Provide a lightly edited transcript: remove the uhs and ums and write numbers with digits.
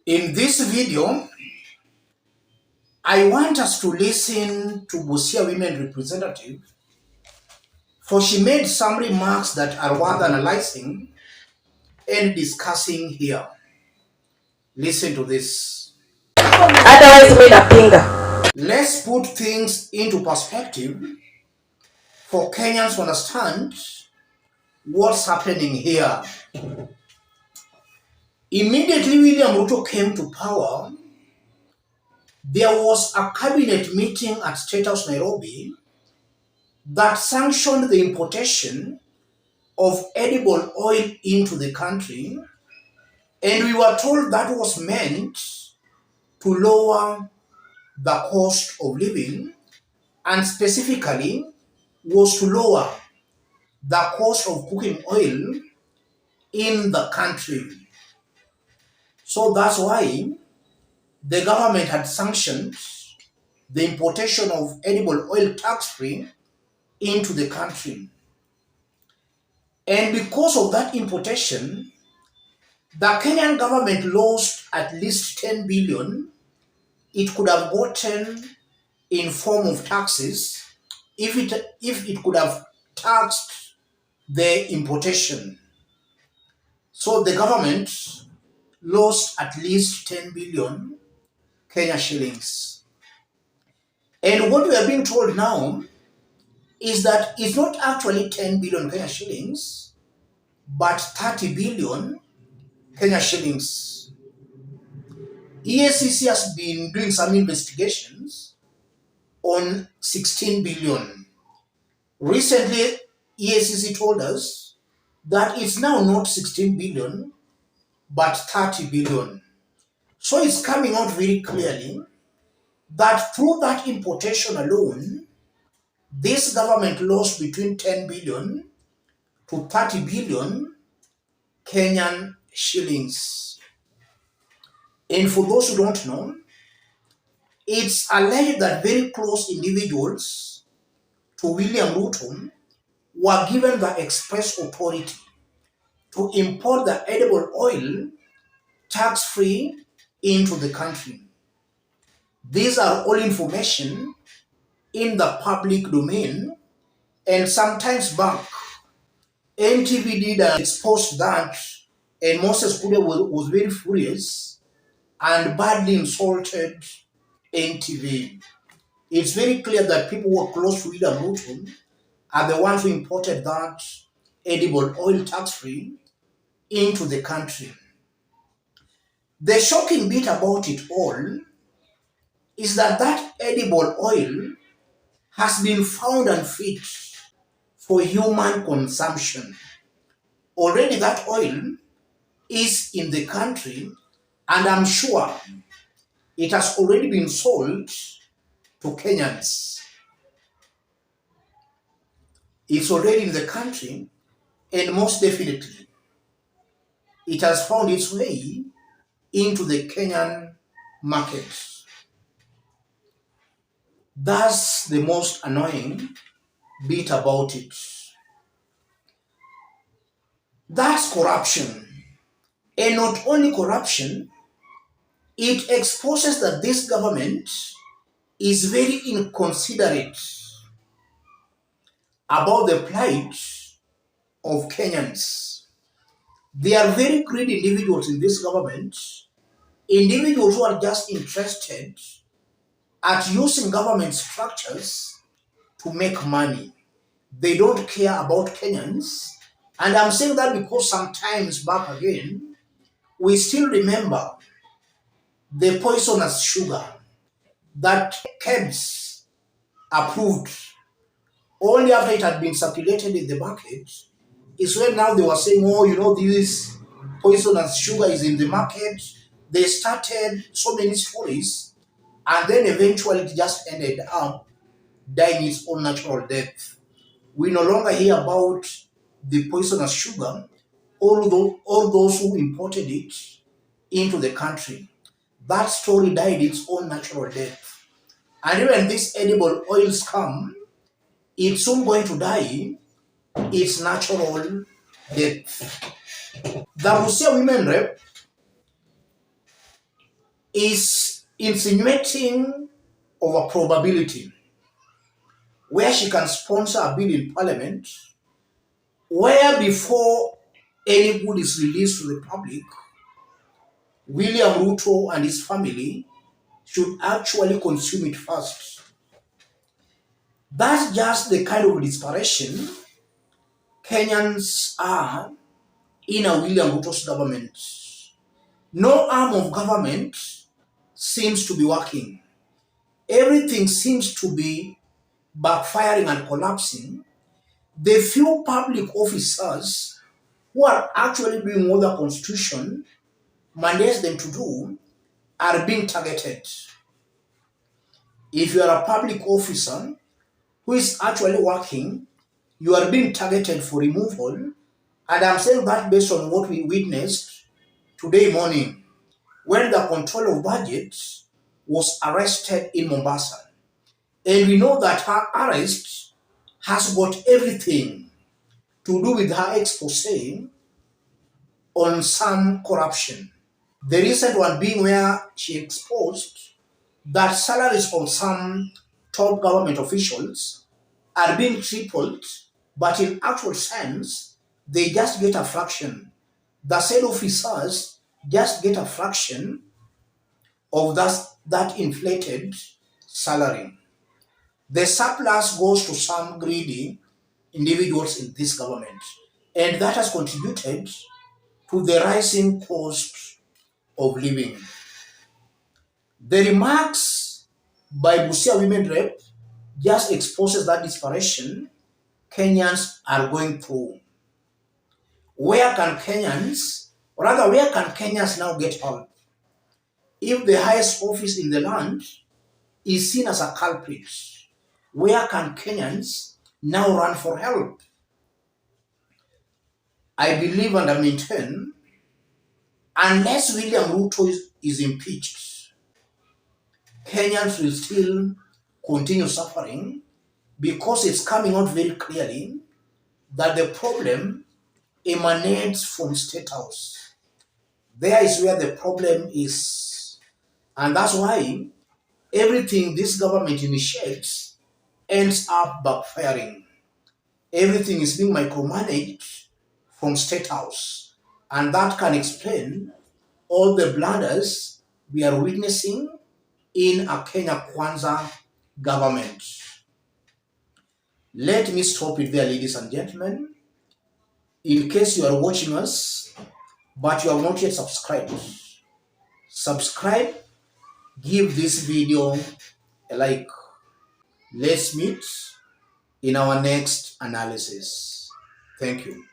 In this video, I want us to listen to Busia Women Representative, for she made some remarks that are worth analyzing and discussing here. Listen to this. Otherwise, made a finger. Let's put things into perspective for Kenyans to understand what's happening here. Immediately William Ruto came to power, there was a cabinet meeting at State House, Nairobi, that sanctioned the importation of edible oil into the country, and we were told that was meant to lower the cost of living, and specifically was to lower the cost of cooking oil in the country. So that's why the government had sanctioned the importation of edible oil tax-free into the country. And because of that importation, the Kenyan government lost at least 10 billion it could have gotten in form of taxes if it could have taxed the importation. So the government lost at least 10 billion Kenya shillings. And what we are being told now is that it's not actually 10 billion Kenya shillings, but 30 billion Kenya shillings. EACC has been doing some investigations on 16 billion. Recently, EACC told us that it's now not 16 billion, but 30 billion. So it's coming out very clearly that through that importation alone, this government lost between 10 billion to 30 billion Kenyan shillings. And for those who don't know, it's alleged that very close individuals to William Ruto were given the express authority to import the edible oil tax-free into the country. These are all information in the public domain, and sometimes back, NTV did expose that, and Moses Kude was very furious and badly insulted NTV. It's very clear that people who are close to William Ruto are the ones who imported that edible oil tax-free into the country. The shocking bit about it all is that that edible oil has been found unfit for human consumption. Already that oil is in the country, and I'm sure it has already been sold to Kenyans. It's already in the country, and most definitely it has found its way into the Kenyan market. That's the most annoying bit about it. That's corruption. And not only corruption, it exposes that this government is very inconsiderate about the plight of Kenyans. There are very greedy individuals in this government, individuals who are just interested at using government structures to make money. They don't care about Kenyans. And I'm saying that because sometimes back again, we still remember the poisonous sugar that KEBS approved only after it had been circulated in the market. Is when now they were saying, oh, this poisonous sugar is in the market. They started so many stories, and then eventually it just ended up dying its own natural death. We no longer hear about the poisonous sugar, although all those who imported it into the country. That story died its own natural death. And when these edible oils come, it's soon going to die its natural death. The Busia Women Rep is insinuating of a probability where she can sponsor a bill in parliament where before any good is released to the public, William Ruto and his family should actually consume it first. That's just the kind of desperation Kenyans are in a William Ruto's government. No arm of government seems to be working. Everything seems to be backfiring and collapsing. The few public officers who are actually doing what the Constitution mandates them to do are being targeted. If you are a public officer who is actually working, you are being targeted for removal. And I'm saying that based on what we witnessed today morning when the control of budgets was arrested in Mombasa. And we know that her arrest has got everything to do with her expose on some corruption. The recent one being where she exposed that salaries of some top government officials are being tripled, but in actual sense, they just get a fraction. The said officers just get a fraction of that inflated salary. The surplus goes to some greedy individuals in this government, and that has contributed to the rising cost of living. The remarks by Busia Women Rep just exposes that desperation Kenyans are going through. Where can Kenyans, or rather, where can Kenyans now get help? If the highest office in the land is seen as a culprit, where can Kenyans now run for help? I believe and I maintain, unless William Ruto is impeached, Kenyans will still continue suffering because it's coming out very clearly that the problem emanates from State House. There is where the problem is. And that's why everything this government initiates ends up backfiring. Everything is being micromanaged from State House. And that can explain all the blunders we are witnessing in a Kenya Kwanza government. Let me stop it there, ladies and gentlemen. In case you are watching us, but you have not yet subscribed, subscribe, give this video a like. Let's meet in our next analysis. Thank you.